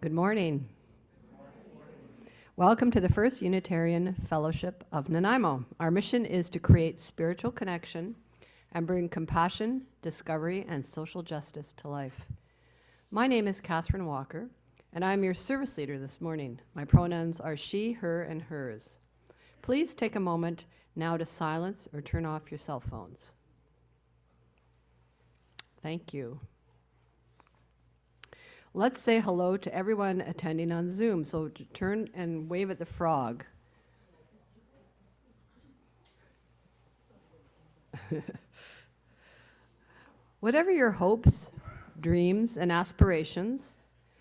Good morning. Welcome to the First Unitarian Fellowship of Nanaimo. Our mission is to create spiritual connection and bring compassion, discovery, and social justice to life. My name is Catherine Walker, and I'm your service leader this morning. My pronouns are she, her, and hers. Please take a moment now to silence or turn off your cell phones. Thank you. Let's say hello to everyone attending on Zoom. So turn and wave at the frog. Whatever your hopes, dreams, and aspirations,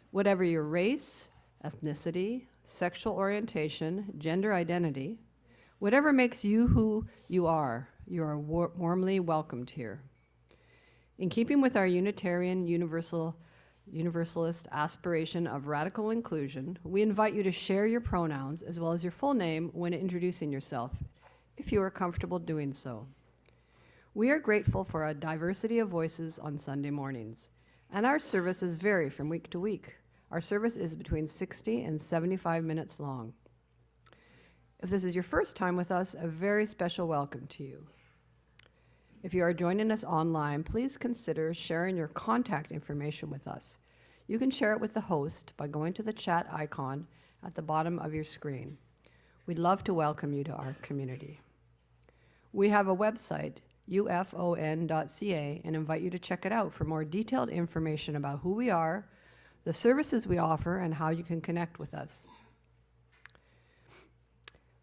whatever your race, ethnicity, sexual orientation, gender identity, whatever makes you who you are warmly welcomed here. In keeping with our Unitarian Universalist aspiration of radical inclusion, we invite you to share your pronouns as well as your full name when introducing yourself, if you are comfortable doing so. We are grateful for a diversity of voices on Sunday mornings, and our services vary from week to week. Our service is between 60 and 75 minutes long. If this is your first time with us, a very special welcome to you. If you are joining us online, please consider sharing your contact information with us. You can share it with the host by going to the chat icon at the bottom of your screen. We'd love to welcome you to our community. We have a website, ufon.ca, and invite you to check it out for more detailed information about who we are, the services we offer, and how you can connect with us.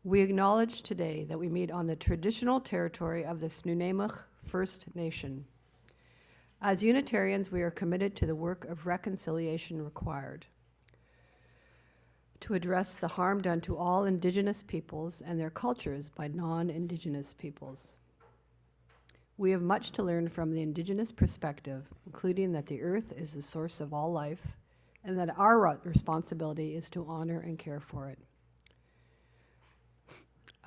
We acknowledge today that we meet on the traditional territory of the Snuneymuxw First Nation. As Unitarians, we are committed to the work of reconciliation required to address the harm done to all Indigenous peoples and their cultures by non-Indigenous peoples. We have much to learn from the Indigenous perspective, including that the earth is the source of all life and that our responsibility is to honor and care for it.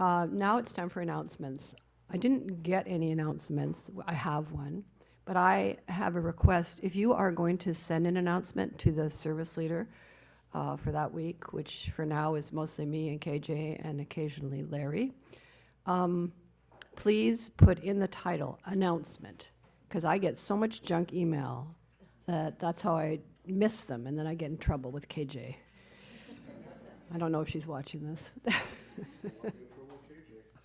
Now it's time for announcements. I didn't get any announcements. I have one, but I have a request. If you are going to send an announcement to the service leader for that week, which for now is mostly me and KJ and occasionally Larry, please put in the title, announcement, because I get so much junk email that's how I miss them, and then I get in trouble with KJ. I don't know if she's watching this.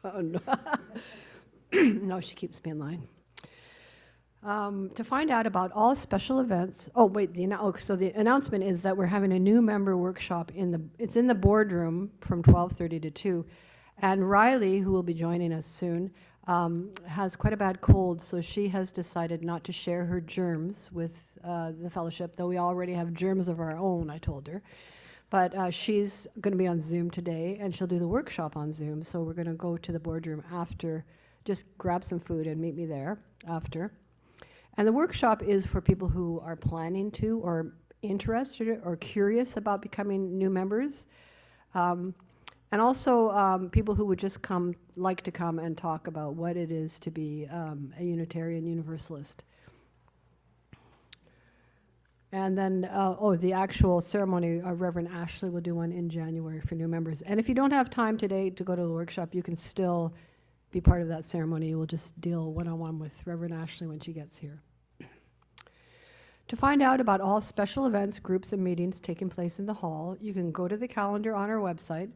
Oh, no. No, she keeps me in line. To find out about all special events, so the announcement is that we're having a new member workshop it's in the boardroom from 12:30 to 2. And Reilly, who will be joining us soon, has quite a bad cold, so she has decided not to share her germs with the fellowship, though we already have germs of our own, I told her. But she's going to be on Zoom today, and she'll do the workshop on Zoom. So we're going to go to the boardroom after, just grab some food and meet me there after. And the workshop is for people who are planning to or interested or curious about becoming new members. And also people who would just like to come and talk about what it is to be a Unitarian Universalist. And then, the actual ceremony, Reverend Ashley will do one in January for new members. And if you don't have time today to go to the workshop, you can still be part of that ceremony. We'll just deal one-on-one with Reverend Ashley when she gets here. To find out about all special events, groups, and meetings taking place in the hall, you can go to the calendar on our website,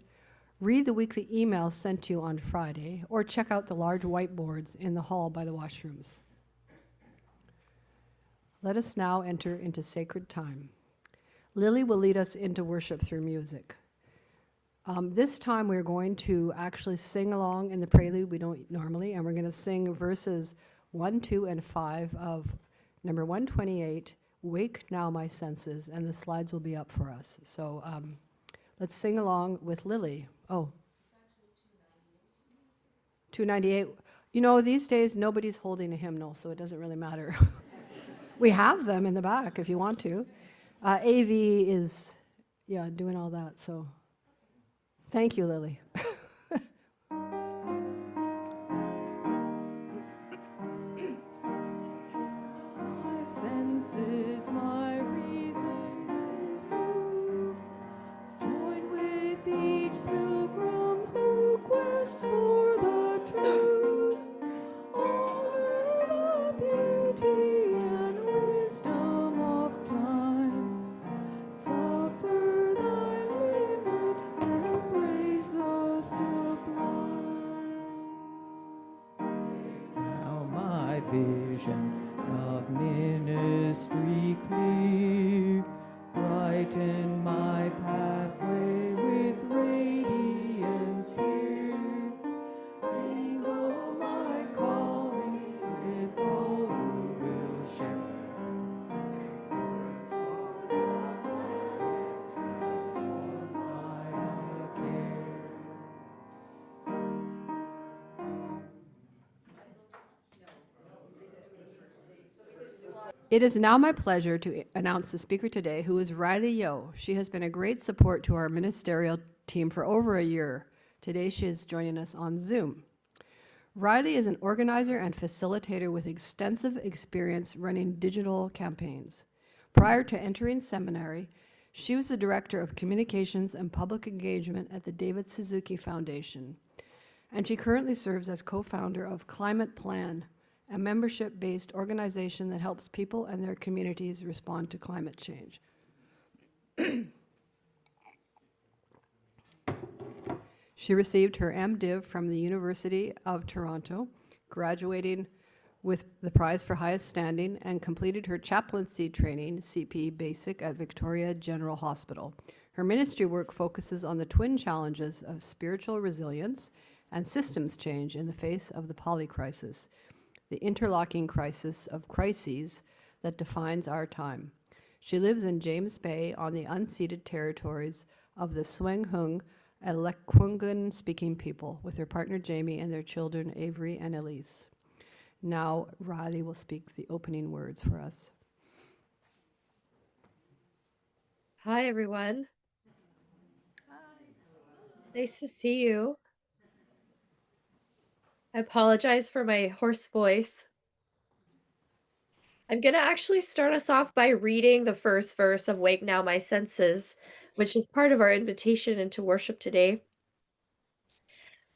read the weekly emails sent to you on Friday, or check out the large whiteboards in the hall by the washrooms. Let us now enter into sacred time. Lily will lead us into worship through music. This time we're going to actually sing along in the prelude. We don't normally, and we're going to sing verses 1, 2, and 5 of number 128, Wake Now My Senses, and the slides will be up for us. So let's sing along with Lily. Oh. 298. You know, these days nobody's holding a hymnal, so it doesn't really matter. We have them in the back if you want to. AV is, doing all that, so thank you, Lily. My senses, my reason, Illuminate my pathway with radiance here. Mingle my calling with all who will share. It is now my pleasure to announce the speaker today, who is Reilly Yeo. She has been a great support to our ministerial team for over a year. Today she is joining us on Zoom. Reilly is an organizer and facilitator with extensive experience running digital campaigns. Prior to entering seminary, she was the director of communications and public engagement at the David Suzuki Foundation, and she currently serves as co-founder of Climate Plan, a membership-based organization that helps people and their communities respond to climate change. She received her MDiv from the University of Toronto, graduating with the prize for highest standing, and completed her chaplaincy training, CP Basic, at Victoria General Hospital. Her ministry work focuses on the twin challenges of spiritual resilience and systems change in the face of the polycrisis, the interlocking crisis of crises that defines our time. She lives in James Bay on the unceded territories of the Swenghung, a Lekwungen-speaking people, with her partner Jamie and their children Avery and Elise. Now Reilly will speak the opening words for us. Hi, everyone. Hi. Nice to see you. I apologize for my hoarse voice. I'm going to actually start us off by reading the first verse of Wake Now My Senses, which is part of our invitation into worship today.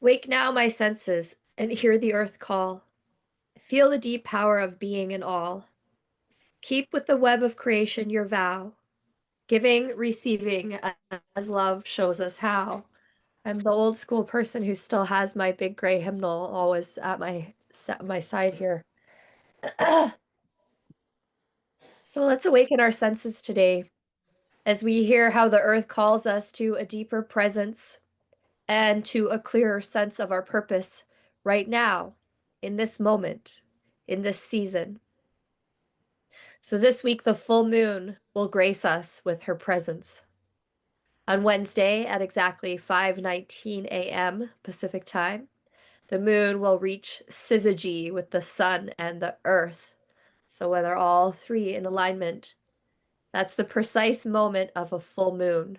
Wake now my senses and hear the earth call. Feel the deep power of being in all. Keep with the web of creation your vow, giving, receiving, as love shows us how. I'm the old school person who still has my big gray hymnal always at my side here. So let's awaken our senses today as we hear how the earth calls us to a deeper presence and to a clearer sense of our purpose right now, in this moment, in this season. So this week, the full moon will grace us with her presence. On Wednesday at exactly 5:19 a.m. Pacific time, the moon will reach syzygy with the sun and the earth. So when they're all three in alignment, that's the precise moment of a full moon.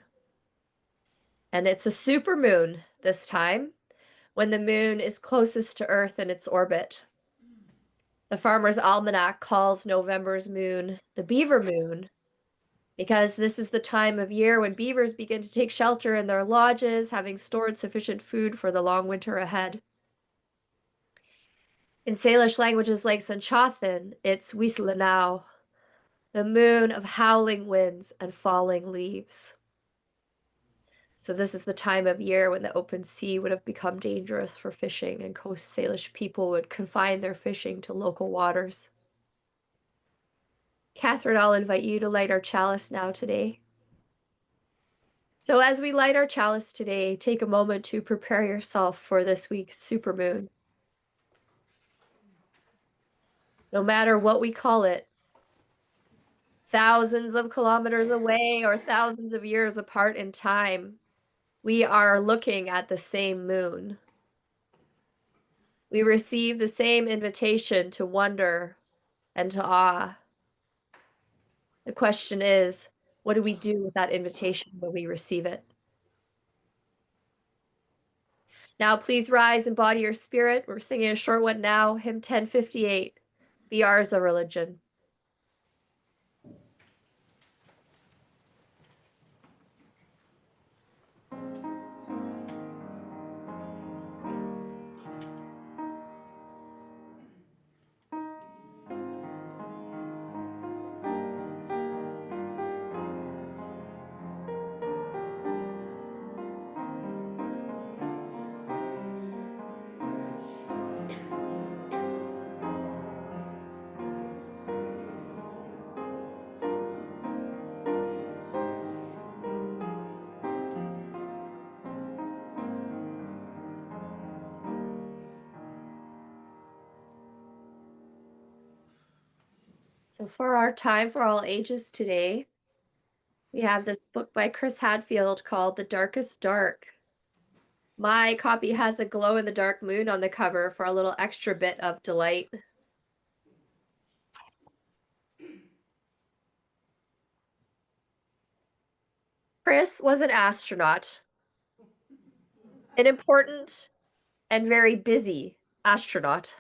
And it's a supermoon this time, when the moon is closest to Earth in its orbit. The Farmer's Almanac calls November's moon the beaver moon, because this is the time of year when beavers begin to take shelter in their lodges, having stored sufficient food for the long winter ahead. In Salish languages like Sanchothan, it's Wislanau, the moon of howling winds and falling leaves. So this is the time of year when the open sea would have become dangerous for fishing, and Coast Salish people would confine their fishing to local waters. Catherine, I'll invite you to light our chalice now today. So as we light our chalice today, take a moment to prepare yourself for this week's supermoon. No matter what we call it, thousands of kilometers away or thousands of years apart in time, we are looking at the same moon. We receive the same invitation to wonder and to awe. The question is, what do we do with that invitation when we receive it? Now, please rise and body your spirit. We're singing a short one now, hymn 1058, Be Ours a Religion. So for our time for all ages today, we have this book by Chris Hadfield called The Darkest Dark. My copy has a glow-in-the-dark moon on the cover for a little extra bit of delight. Chris was an astronaut, an important and very busy astronaut.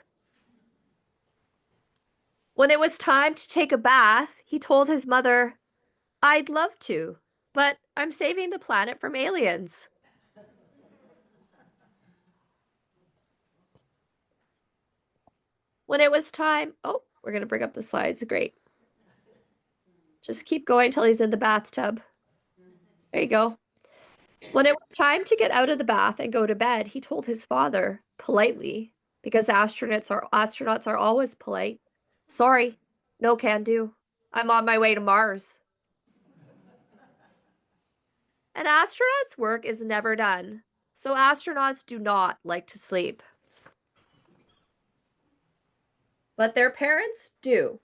When it was time to take a bath, he told his mother, "I'd love to, but I'm saving the planet from aliens." When it was time, oh, we're going to bring up the slides. Great. Just keep going till he's in the bathtub. There you go. When it was time to get out of the bath and go to bed, he told his father politely, because astronauts are always polite, "Sorry, no can do. I'm on my way to Mars." An astronaut's work is never done, so astronauts do not like to sleep. But their parents do.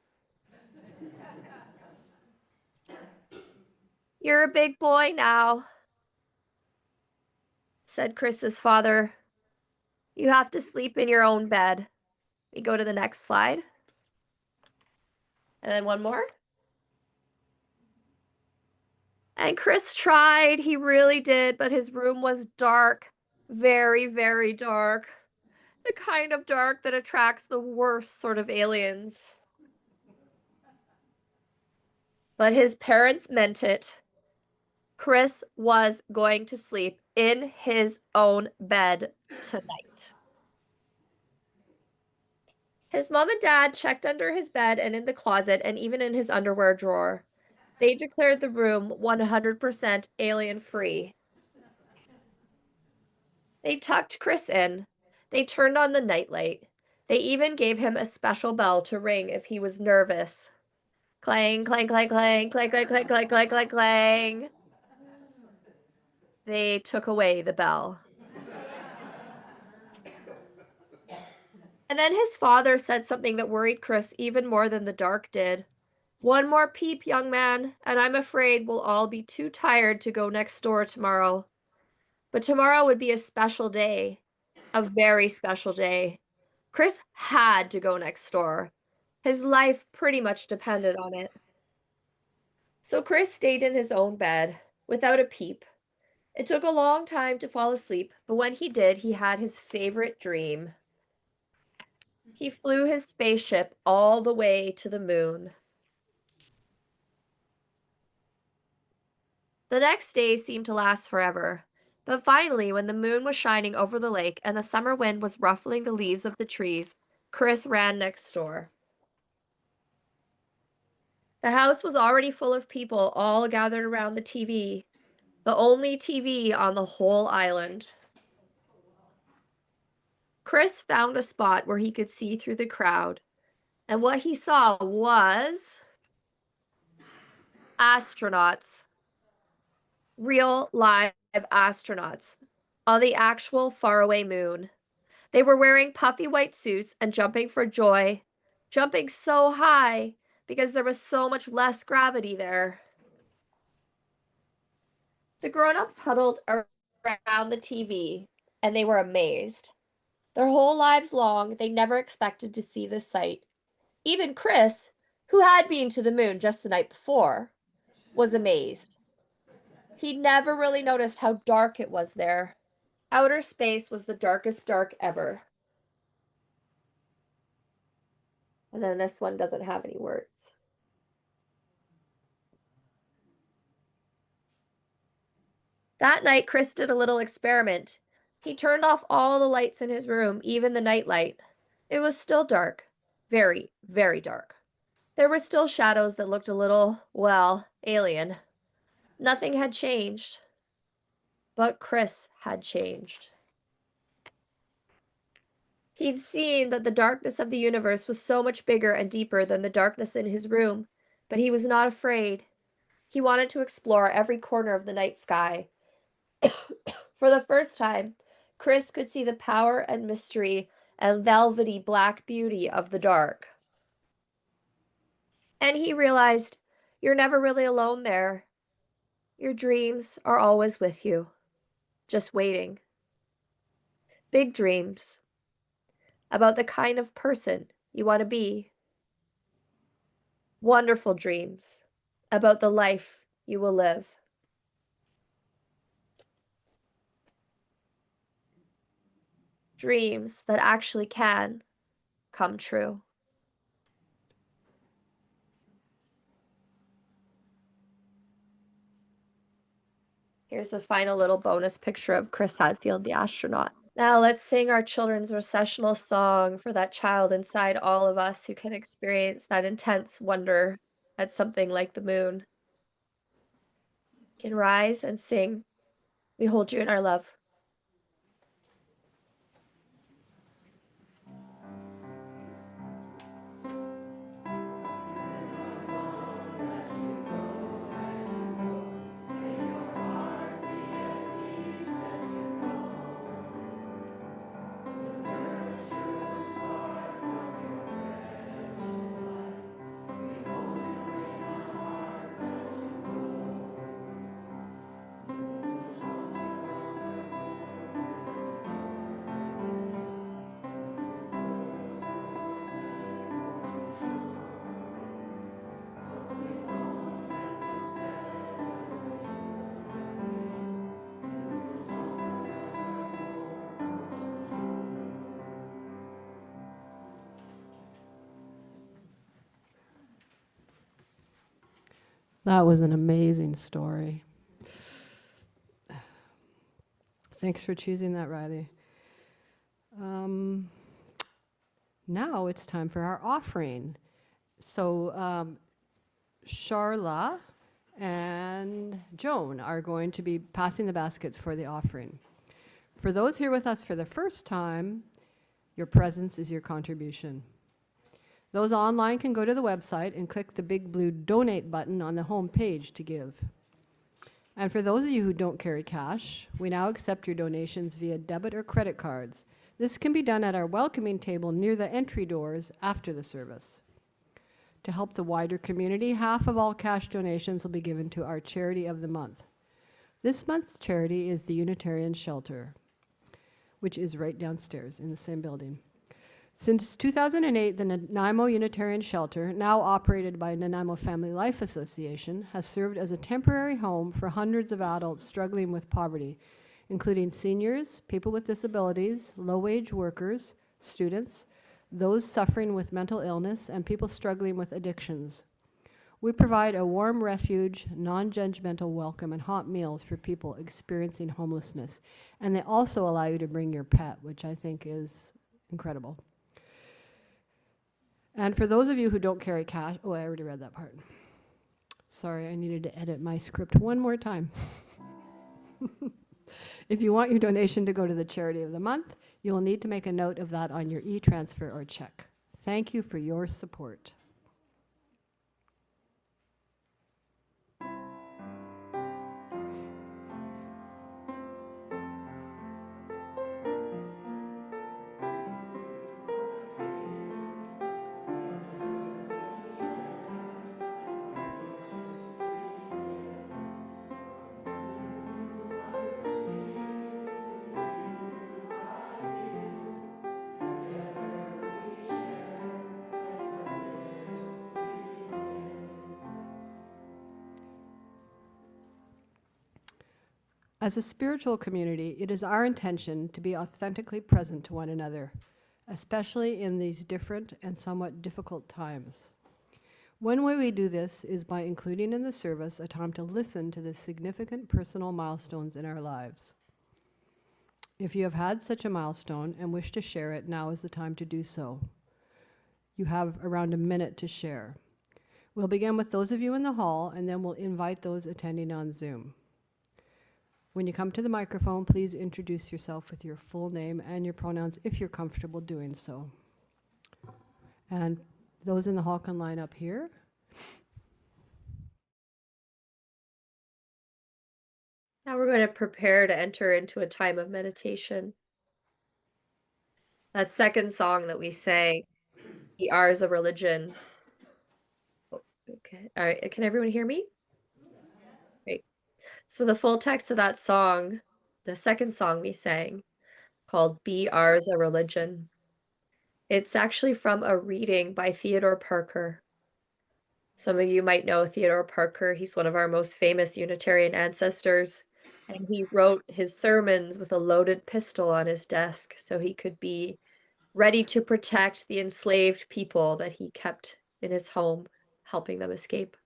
"You're a big boy now," said Chris's father. "You have to sleep in your own bed." We go to the next slide. And then one more. And Chris tried, he really did, but his room was dark, very, very dark. The kind of dark that attracts the worst sort of aliens. But his parents meant it. Chris was going to sleep in his own bed tonight. His mom and dad checked under his bed and in the closet and even in his underwear drawer. They declared the room 100% alien-free. They tucked Chris in. They turned on the nightlight. They even gave him a special bell to ring if he was nervous. Clang, clang, clang, clang, clang, clang, clang, clang, clang, clang, clang. They took away the bell. And then his father said something that worried Chris even more than the dark did. "One more peep, young man, and I'm afraid we'll all be too tired to go next door tomorrow." But tomorrow would be a special day, a very special day. Chris had to go next door. His life pretty much depended on it. So Chris stayed in his own bed, without a peep. It took a long time to fall asleep, but when he did, he had his favorite dream. He flew his spaceship all the way to the moon. The next day seemed to last forever. But finally, when the moon was shining over the lake and the summer wind was ruffling the leaves of the trees, Chris ran next door. The house was already full of people, all gathered around the TV, the only TV on the whole island. Chris found a spot where he could see through the crowd, and what he saw was astronauts, real live astronauts, on the actual faraway moon. They were wearing puffy white suits and jumping for joy, jumping so high because there was so much less gravity there. The grown-ups huddled around the TV, and they were amazed. Their whole lives long, they never expected to see this sight. Even Chris, who had been to the moon just the night before, was amazed. He never really noticed how dark it was there. Outer space was the darkest dark ever. And then this one doesn't have any words. That night, Chris did a little experiment. He turned off all the lights in his room, even the nightlight. It was still dark. Very, very dark. There were still shadows that looked a little, well, alien. Nothing had changed. But Chris had changed. He'd seen that the darkness of the universe was so much bigger and deeper than the darkness in his room, but he was not afraid. He wanted to explore every corner of the night sky. For the first time, Chris could see the power and mystery and velvety black beauty of the dark. And he realized you're never really alone there. Your dreams are always with you, just waiting. Big dreams about the kind of person you want to be. Wonderful dreams about the life you will live. Dreams that actually can come true. Here's a final little bonus picture of Chris Hadfield, the astronaut. Now let's sing our children's recessional song for that child inside all of us who can experience that intense wonder at something like the moon. Can rise and sing. We hold you in our love. That was an amazing story. Thanks for choosing that, Reilly. Now it's time for our offering. So Charla and Joan are going to be passing the baskets for the offering. For those here with us for the first time, your presence is your contribution. Those online can go to the website and click the big blue donate button on the home page to give. And for those of you who don't carry cash, we now accept your donations via debit or credit cards. This can be done at our welcoming table near the entry doors after the service. To help the wider community, half of all cash donations will be given to our charity of the month. This month's charity is the Unitarian Shelter, which is right downstairs in the same building. Since 2008, the Nanaimo Unitarian Shelter, now operated by Nanaimo Family Life Association, has served as a temporary home for hundreds of adults struggling with poverty, including seniors, people with disabilities, low-wage workers, students, those suffering with mental illness, and people struggling with addictions. We provide a warm refuge, non-judgmental welcome, and hot meals for people experiencing homelessness. And they also allow you to bring your pet, which I think is incredible. And for those of you who don't carry cash, oh, I already read that part. Sorry, I needed to edit my script one more time. If you want your donation to go to the charity of the month, you will need to make a note of that on your e-transfer or check. Thank you for your support. As a spiritual community, it is our intention to be authentically present to one another, especially in these different and somewhat difficult times. One way we do this is by including in the service a time to listen to the significant personal milestones in our lives. If you have had such a milestone and wish to share it, now is the time to do so. You have around a minute to share. We'll begin with those of you in the hall, and then we'll invite those attending on Zoom. When you come to the microphone, please introduce yourself with your full name and your pronouns if you're comfortable doing so. And those in the hall can line up here. Now we're going to prepare to enter into a time of meditation. That second song that we sang, The R's of Religion, Okay. All right. Can everyone hear me? Great. So the full text of that song, the second song we sang, called Be Ours a Religion, it's actually from a reading by Theodore Parker. Some of you might know Theodore Parker. He's one of our most famous Unitarian ancestors, and he wrote his sermons with a loaded pistol on his desk so he could be ready to protect the enslaved people that he kept in his home, helping them escape.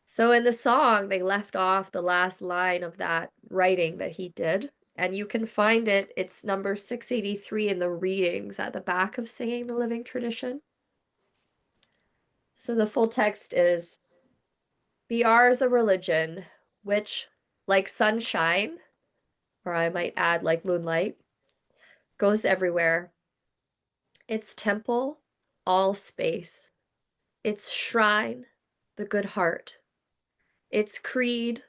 So in the song, they left off the last line of that writing that he did, and you can find it. It's number 683 in the readings at the back of Singing the Living Tradition. So the full text is, Be ours a religion, which, like sunshine, or I might add like moonlight, goes everywhere. Its temple, all space. Its shrine, the good heart. Its creed,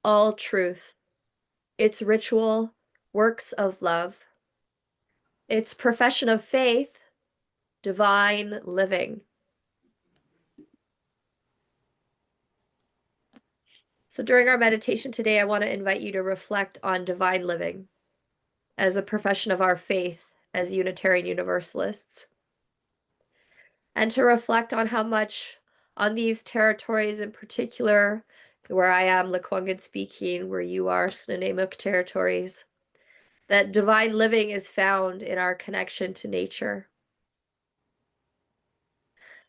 all truth. Its ritual, works of love. Its profession of faith, divine living. So during our meditation today, I want to invite you to reflect on divine living as a profession of our faith as Unitarian Universalists, and to reflect on how much on these territories in particular, where I am Lekwungen speaking, where you are Snuneymuxw territories, that divine living is found in our connection to nature.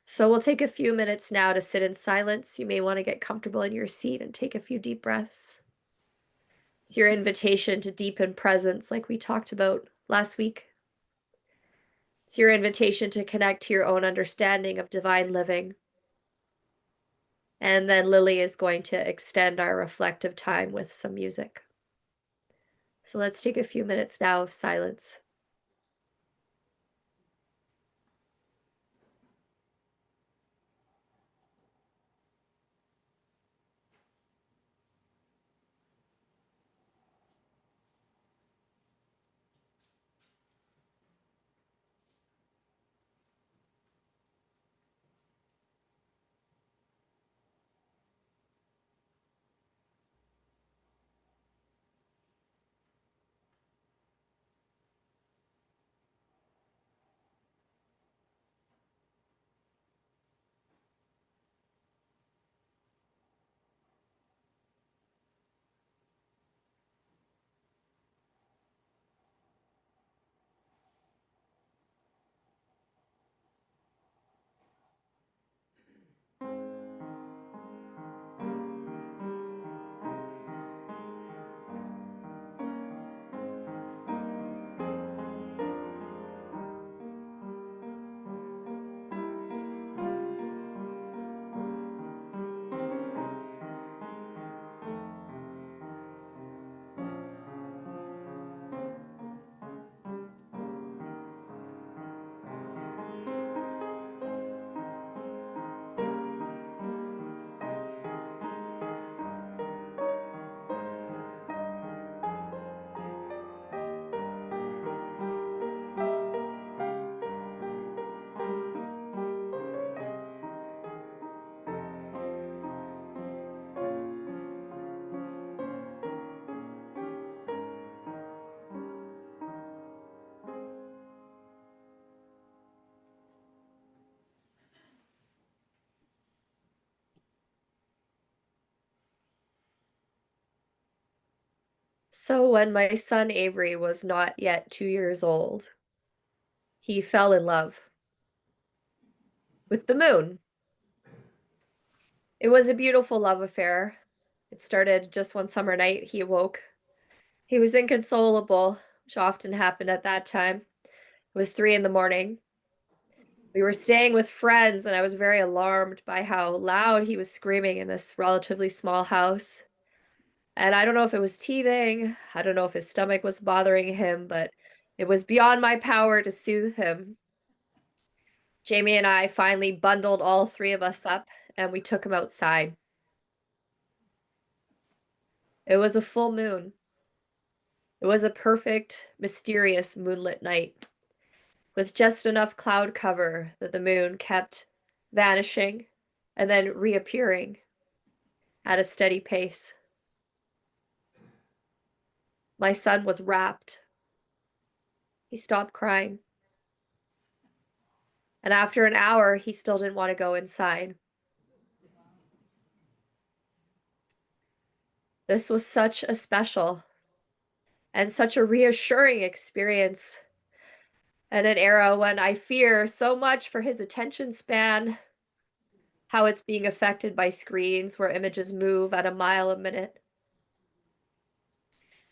So we'll take a few minutes now to sit in silence. You may want to get comfortable in your seat and take a few deep breaths. It's your invitation to deepen presence, like we talked about last week. It's your invitation to connect to your own understanding of divine living. And then Lily is going to extend our reflective time with some music. So let's take a few minutes now of silence. So when my son Avery was not yet 2 years old, he fell in love with the moon. It was a beautiful love affair. It started just one summer night. He awoke. He was inconsolable, which often happened at that time. It was 3 in the morning. We were staying with friends, and I was very alarmed by how loud he was screaming in this relatively small house. And I don't know if it was teething, I don't know if his stomach was bothering him, but it was beyond my power to soothe him. Jamie and I finally bundled all 3 of us up, and we took him outside. It was a full moon. It was a perfect, mysterious moonlit night, with just enough cloud cover that the moon kept vanishing and then reappearing at a steady pace. My son was rapt. He stopped crying. And after an hour, he still didn't want to go inside. This was such a special and such a reassuring experience at an era when I fear so much for his attention span, how it's being affected by screens where images move at a mile a minute.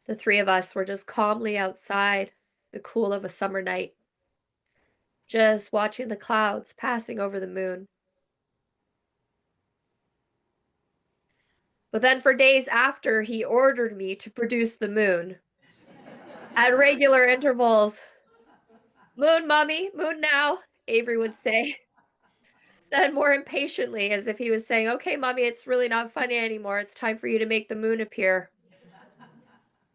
The three of us were just calmly outside, the cool of a summer night, just watching the clouds passing over the moon. But then for days after, he ordered me to produce the moon at regular intervals. "Moon, mommy, moon now," Avery would say. Then more impatiently, as if he was saying, "Okay, mommy, it's really not funny anymore. It's time for you to make the moon appear."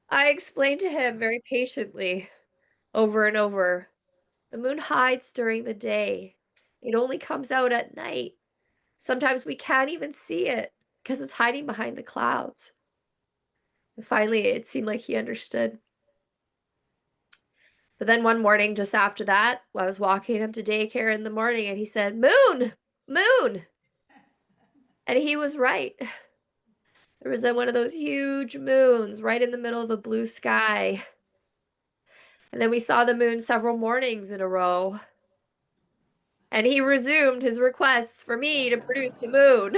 I explained to him very patiently, over and over, the moon hides during the day. It only comes out at night. Sometimes we can't even see it because it's hiding behind the clouds. And finally, it seemed like he understood. But then one morning, just after that, I was walking him to daycare in the morning and he said, "Moon, moon." And he was right. There was one of those huge moons right in the middle of a blue sky. And then we saw the moon several mornings in a row. And he resumed his requests for me to produce the moon.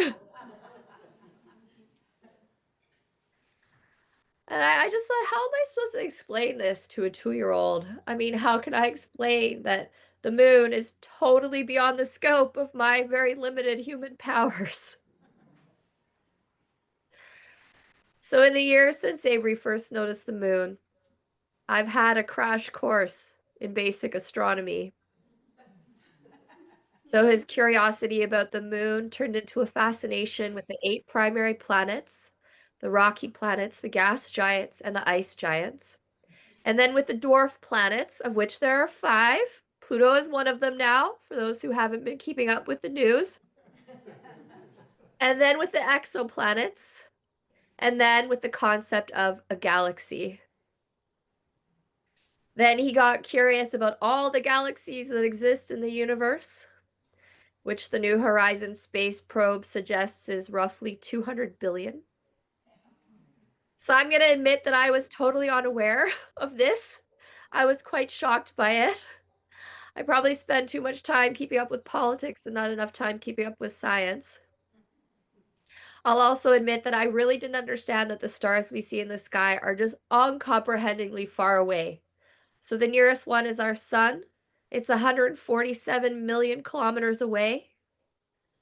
And I just thought, how am I supposed to explain this to a 2-year-old? I mean, how can I explain that the moon is totally beyond the scope of my very limited human powers? So in the years since Avery first noticed the moon, I've had a crash course in basic astronomy. So his curiosity about the moon turned into a fascination with the 8 primary planets, the rocky planets, the gas giants, and the ice giants. And then with the dwarf planets, of which there are 5. Pluto is one of them now, for those who haven't been keeping up with the news. And then with the exoplanets, and then with the concept of a galaxy. Then he got curious about all the galaxies that exist in the universe, which the New Horizons space probe suggests is roughly 200 billion. So I'm going to admit that I was totally unaware of this. I was quite shocked by it. I probably spend too much time keeping up with politics and not enough time keeping up with science. I'll also admit that I really didn't understand that the stars we see in the sky are just uncomprehendingly far away. So the nearest one is our sun. It's 147 million kilometers away.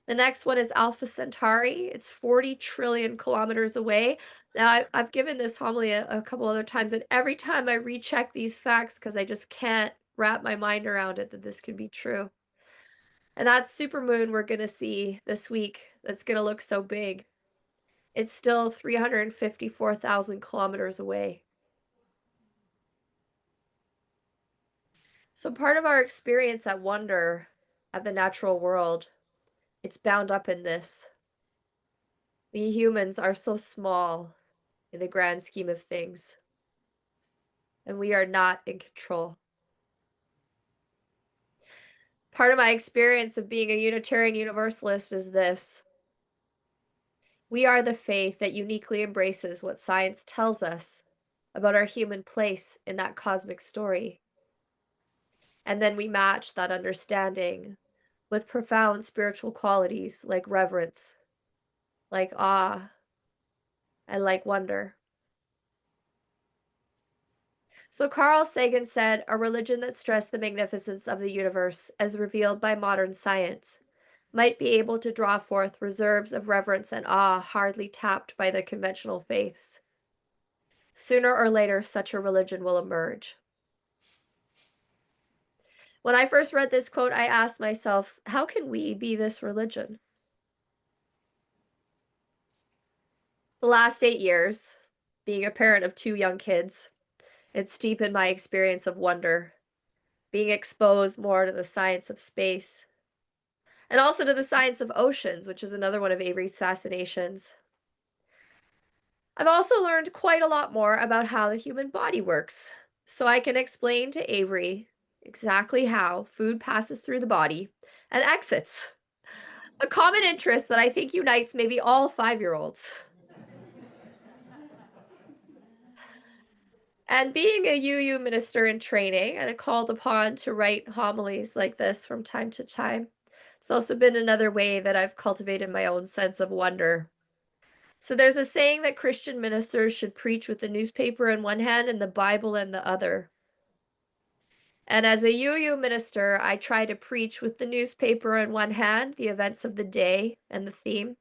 The next one is Alpha Centauri. It's 40 trillion kilometers away. Now, I've given this homily a couple other times, and every time I recheck these facts because I just can't wrap my mind around it that this could be true. And that supermoon we're going to see this week that's going to look so big. It's still 354,000 kilometers away. So part of our experience at wonder at the natural world, it's bound up in this. We humans are so small in the grand scheme of things, and we are not in control. Part of my experience of being a Unitarian Universalist is this. We are the faith that uniquely embraces what science tells us about our human place in that cosmic story. And then we match that understanding with profound spiritual qualities like reverence, like awe, and like wonder. So Carl Sagan said, a religion that stressed the magnificence of the universe as revealed by modern science might be able to draw forth reserves of reverence and awe hardly tapped by the conventional faiths. Sooner or later, such a religion will emerge. When I first read this quote, I asked myself, how can we be this religion? The last 8 years, being a parent of 2 young kids, it's deepened my experience of wonder, being exposed more to the science of space, and also to the science of oceans, which is another one of Avery's fascinations. I've also learned quite a lot more about how the human body works, so I can explain to Avery exactly how food passes through the body and exits. A common interest that I think unites maybe all 5-year-olds. And being a UU minister in training and called upon to write homilies like this from time to time, it's also been another way that I've cultivated my own sense of wonder. So there's a saying that Christian ministers should preach with the newspaper in one hand and the Bible in the other. And as a UU minister, I try to preach with the newspaper in one hand, the events of the day and the theme,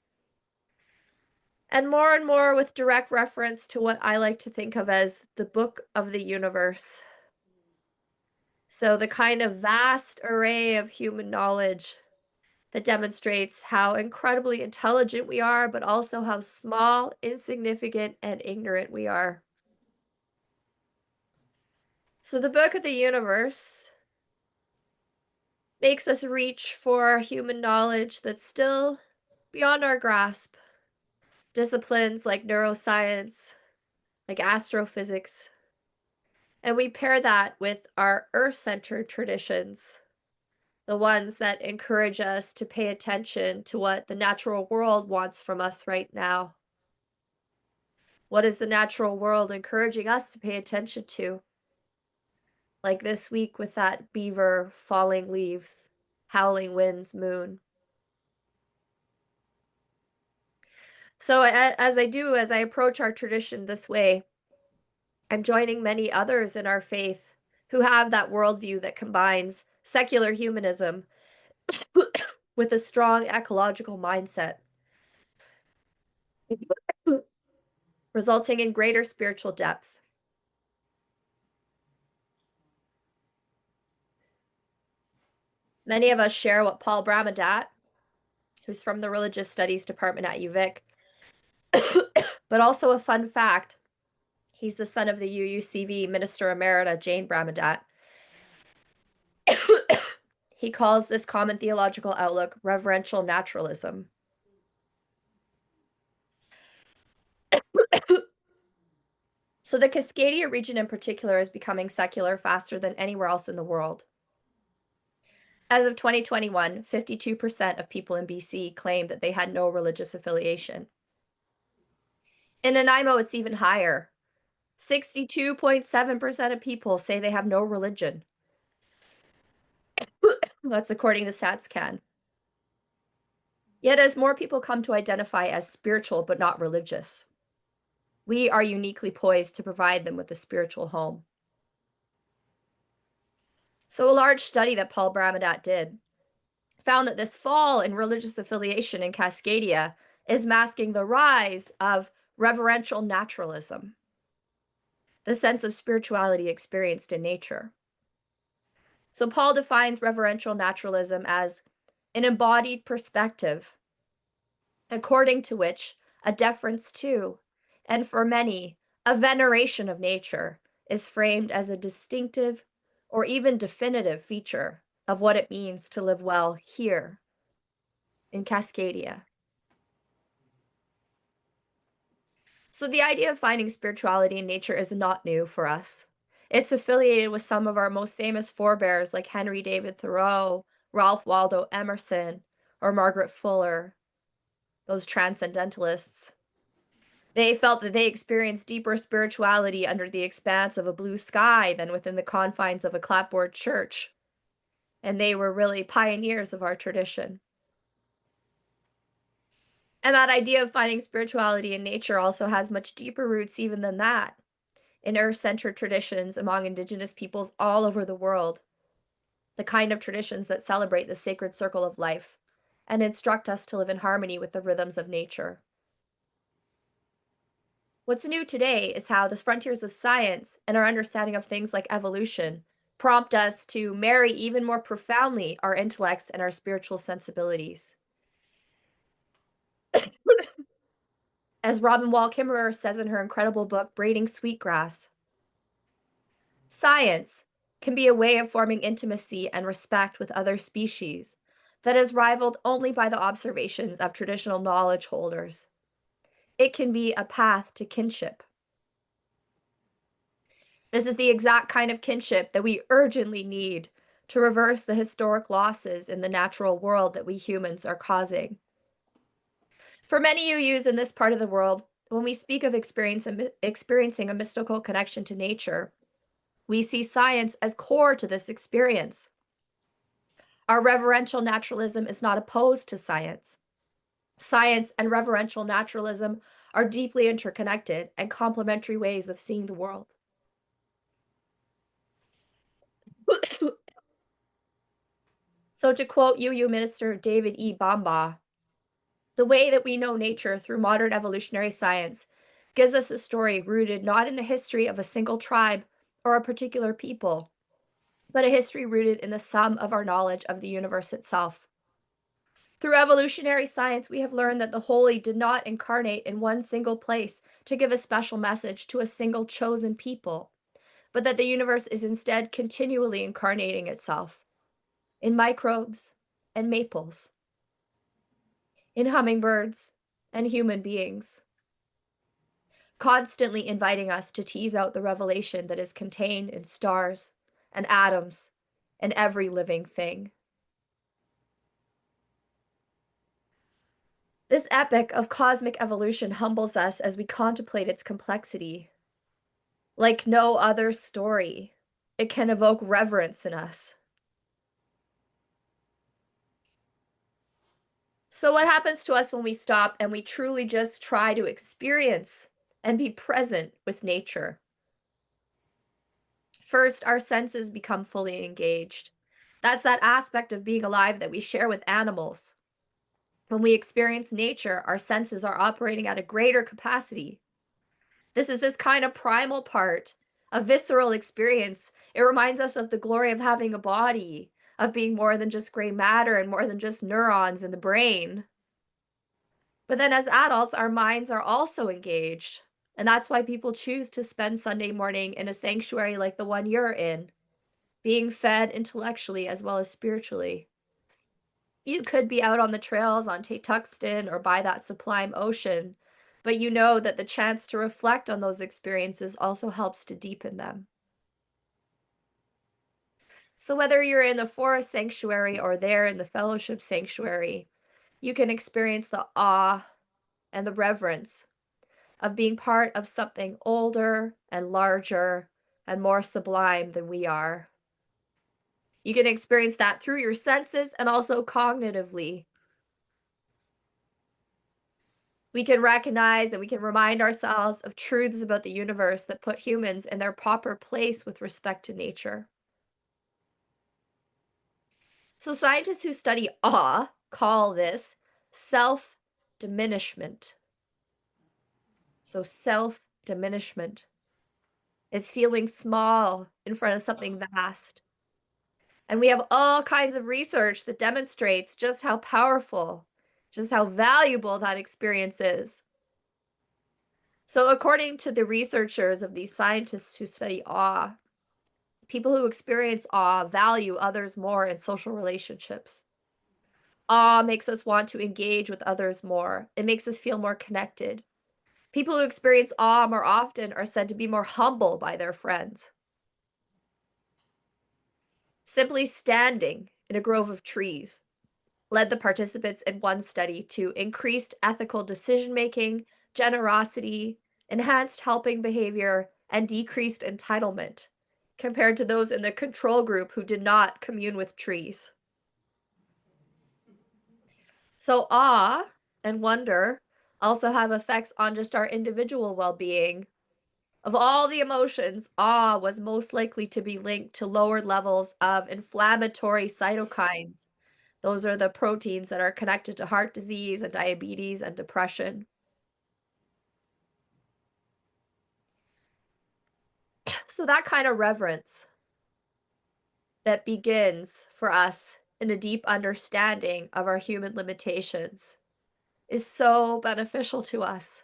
and more with direct reference to what I like to think of as the book of the universe. So the kind of vast array of human knowledge that demonstrates how incredibly intelligent we are, but also how small, insignificant, and ignorant we are. So the book of the universe makes us reach for human knowledge that's still beyond our grasp. Disciplines like neuroscience, like astrophysics, and we pair that with our earth-centered traditions, the ones that encourage us to pay attention to what the natural world wants from us right now. What is the natural world encouraging us to pay attention to? Like this week with that beaver, falling leaves, howling winds, moon. So as I approach our tradition this way, I'm joining many others in our faith who have that worldview that combines secular humanism with a strong ecological mindset, resulting in greater spiritual depth. Many of us share what Paul Bramadat, who's from the Religious Studies Department at UVic, but also a fun fact, he's the son of the UUCV Minister Emerita, Jane Bramadat. He calls this common theological outlook reverential naturalism. So the Cascadia region in particular is becoming secular faster than anywhere else in the world. As of 2021, 52% of people in BC claimed that they had no religious affiliation. In Nanaimo, it's even higher. 62.7% of people say they have no religion. That's according to StatsCan. Yet as more people come to identify as spiritual but not religious, we are uniquely poised to provide them with a spiritual home. So a large study that Paul Bramadat did found that this fall in religious affiliation in Cascadia is masking the rise of reverential naturalism, the sense of spirituality experienced in nature. So Paul defines reverential naturalism as an embodied perspective, according to which a deference to, and for many, a veneration of nature is framed as a distinctive or even definitive feature of what it means to live well here in Cascadia. So the idea of finding spirituality in nature is not new for us. It's affiliated with some of our most famous forebears like Henry David Thoreau, Ralph Waldo Emerson, or Margaret Fuller, those transcendentalists. They felt that they experienced deeper spirituality under the expanse of a blue sky than within the confines of a clapboard church. And they were really pioneers of our tradition. And that idea of finding spirituality in nature also has much deeper roots even than that, in earth-centered traditions among Indigenous peoples all over the world, the kind of traditions that celebrate the sacred circle of life and instruct us to live in harmony with the rhythms of nature. What's new today is how the frontiers of science and our understanding of things like evolution prompt us to marry even more profoundly our intellects and our spiritual sensibilities. As Robin Wall Kimmerer says in her incredible book, Braiding Sweetgrass, science can be a way of forming intimacy and respect with other species that is rivaled only by the observations of traditional knowledge holders. It can be a path to kinship. This is the exact kind of kinship that we urgently need to reverse the historic losses in the natural world that we humans are causing. For many UUs in this part of the world, when we speak of experiencing a mystical connection to nature, we see science as core to this experience. Our reverential naturalism is not opposed to science. Science and reverential naturalism are deeply interconnected and complementary ways of seeing the world. So to quote UU Minister David E. Bamba, the way that we know nature through modern evolutionary science gives us a story rooted not in the history of a single tribe or a particular people, but a history rooted in the sum of our knowledge of the universe itself. Through evolutionary science, we have learned that the holy did not incarnate in one single place to give a special message to a single chosen people, but that the universe is instead continually incarnating itself in microbes and maples, in hummingbirds and human beings, constantly inviting us to tease out the revelation that is contained in stars and atoms and every living thing. This epic of cosmic evolution humbles us as we contemplate its complexity. Like no other story, it can evoke reverence in us. So what happens to us when we stop and we truly just try to experience and be present with nature? First, our senses become fully engaged. That's that aspect of being alive that we share with animals. When we experience nature, our senses are operating at a greater capacity. This is this kind of primal part, a visceral experience. It reminds us of the glory of having a body, of being more than just gray matter and more than just neurons in the brain. But then as adults, our minds are also engaged. And that's why people choose to spend Sunday morning in a sanctuary like the one you're in, being fed intellectually as well as spiritually. You could be out on the trails on Tuxton or by that sublime ocean, but you know that the chance to reflect on those experiences also helps to deepen them. So whether you're in the forest sanctuary or there in the fellowship sanctuary, you can experience the awe and the reverence of being part of something older and larger and more sublime than we are. You can experience that through your senses and also cognitively. We can recognize and we can remind ourselves of truths about the universe that put humans in their proper place with respect to nature. So scientists who study awe call this self-diminishment. So self-diminishment. It's feeling small in front of something vast. And we have all kinds of research that demonstrates just how powerful, just how valuable that experience is. So according to the researchers of these scientists who study awe, people who experience awe value others more in social relationships. Awe makes us want to engage with others more. It makes us feel more connected. People who experience awe more often are said to be more humble by their friends. Simply standing in a grove of trees led the participants in one study to increased ethical decision-making, generosity, enhanced helping behavior, and decreased entitlement, compared to those in the control group who did not commune with trees. So awe and wonder also have effects on just our individual well-being. Of all the emotions, awe was most likely to be linked to lowered levels of inflammatory cytokines. Those are the proteins that are connected to heart disease and diabetes and depression. So that kind of reverence that begins for us in a deep understanding of our human limitations is so beneficial to us.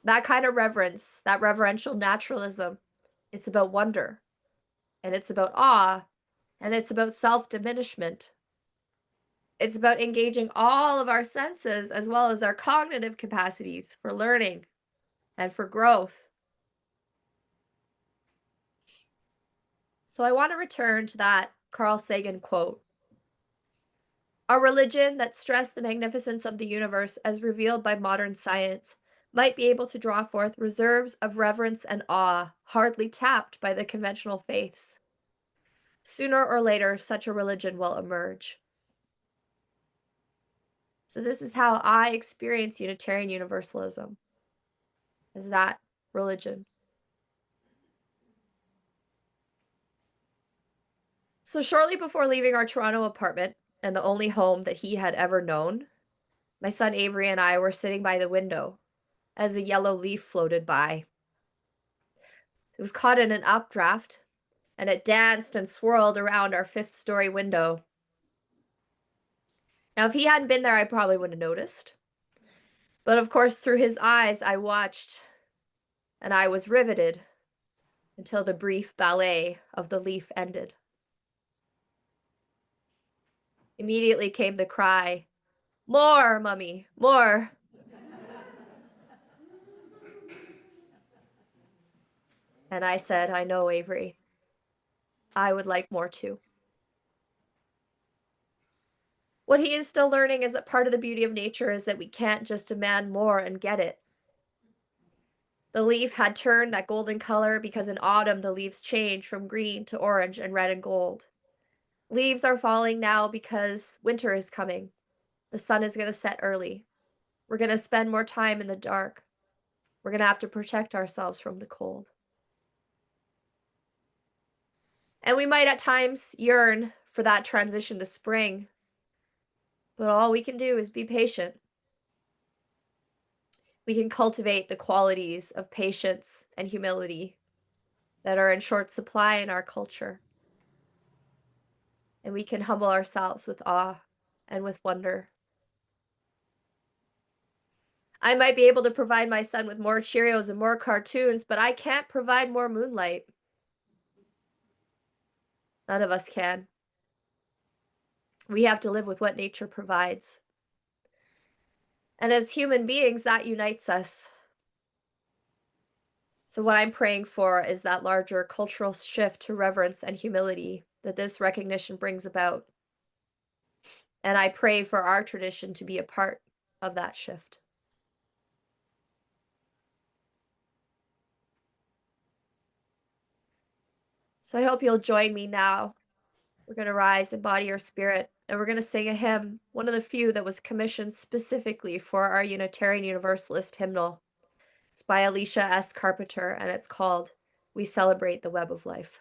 That kind of reverence, that reverential naturalism, it's about wonder and it's about awe And it's about self-diminishment. It's about engaging all of our senses as well as our cognitive capacities for learning and for growth. So I want to return to that Carl Sagan quote. A religion that stressed the magnificence of the universe as revealed by modern science might be able to draw forth reserves of reverence and awe hardly tapped by the conventional faiths. Sooner or later, such a religion will emerge. So this is how I experience Unitarian Universalism, as that religion. So shortly before leaving our Toronto apartment, and the only home that he had ever known, my son Avery and I were sitting by the window as a yellow leaf floated by. It was caught in an updraft, and it danced and swirled around our fifth-story window. Now, if he hadn't been there, I probably wouldn't have noticed. But of course, through his eyes, I watched, and I was riveted until the brief ballet of the leaf ended. Immediately came the cry, "More, Mummy, more!" And I said, "I know, Avery. I would like more too." What he is still learning is that part of the beauty of nature is that we can't just demand more and get it. The leaf had turned that golden color because in autumn the leaves change from green to orange and red and gold. Leaves are falling now because winter is coming. The sun is going to set early. We're going to spend more time in the dark. We're going to have to protect ourselves from the cold. And we might at times yearn for that transition to spring, but all we can do is be patient. We can cultivate the qualities of patience and humility that are in short supply in our culture. And we can humble ourselves with awe and with wonder. I might be able to provide my son with more Cheerios and more cartoons, but I can't provide more moonlight. None of us can. We have to live with what nature provides. And as human beings, that unites us. So what I'm praying for is that larger cultural shift to reverence and humility that this recognition brings about. And I pray for our tradition to be a part of that shift. So I hope you'll join me now. We're going to rise in body or spirit, and we're going to sing a hymn, one of the few that was commissioned specifically for our Unitarian Universalist hymnal. It's by Alicia S. Carpenter, and it's called "We Celebrate the Web of Life."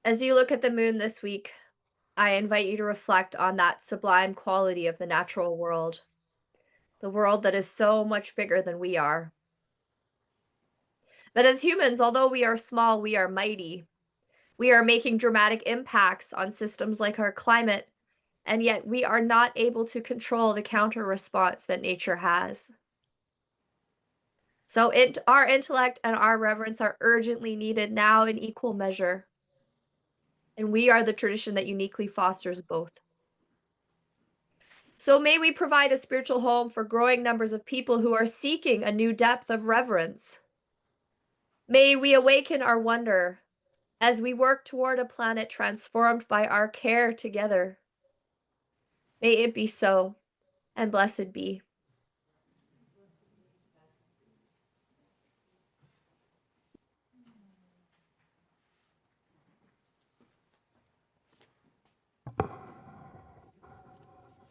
As you look at the moon this week, I invite you to reflect on that sublime quality of the natural world, the world that is so much bigger than we are. But as humans, although we are small, we are mighty. We are making dramatic impacts on systems like our climate, and yet we are not able to control the counter response that nature has. So our intellect and our reverence are urgently needed now in equal measure. And we are the tradition that uniquely fosters both. So may we provide a spiritual home for growing numbers of people who are seeking a new depth of reverence. May we awaken our wonder as we work toward a planet transformed by our care together. May it be so, and blessed be.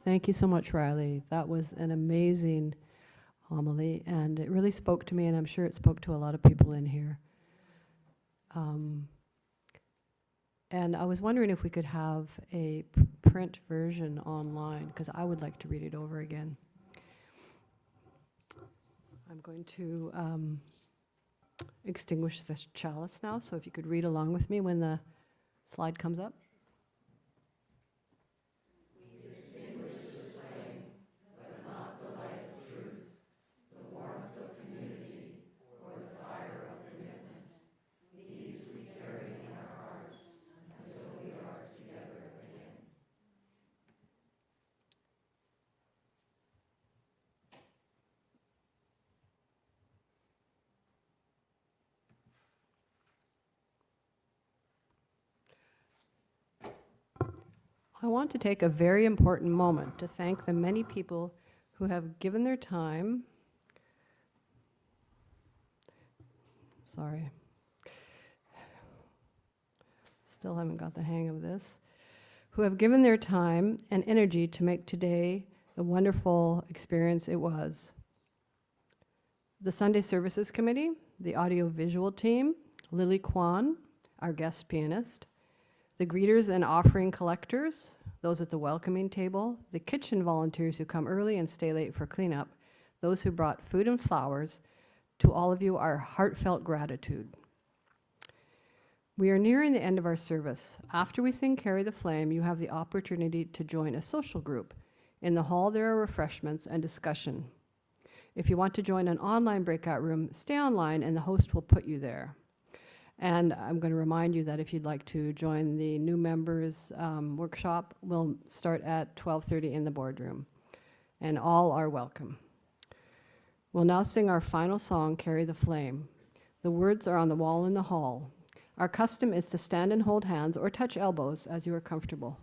Thank you so much, Reilly. That was an amazing homily, and it really spoke to me, and I'm sure it spoke to a lot of people in here. And I was wondering if we could have a print version online, because I would like to read it over again. I'm going to extinguish this chalice now, so if you could read along with me when the slide comes up. I want to take a very important moment to thank the many people who have given their time. Sorry. Still haven't got the hang of this. Who have given their time and energy to make today the wonderful experience it was. The Sunday Services Committee, the audio-visual team, Lily Kwan, our guest pianist, the greeters and offering collectors, those at the welcoming table, the kitchen volunteers who come early and stay late for cleanup, those who brought food and flowers, to all of you our heartfelt gratitude. We are nearing the end of our service. After we sing Carry the Flame, you have the opportunity to join a social group. In the hall there are refreshments and discussion. If you want to join an online breakout room, stay online and the host will put you there. And I'm going to remind you that if you'd like to join the new members workshop, we'll start at 12:30 in the boardroom. And all are welcome. We'll now sing our final song, Carry the Flame. The words are on the wall in the hall. Our custom is to stand and hold hands or touch elbows as you are comfortable.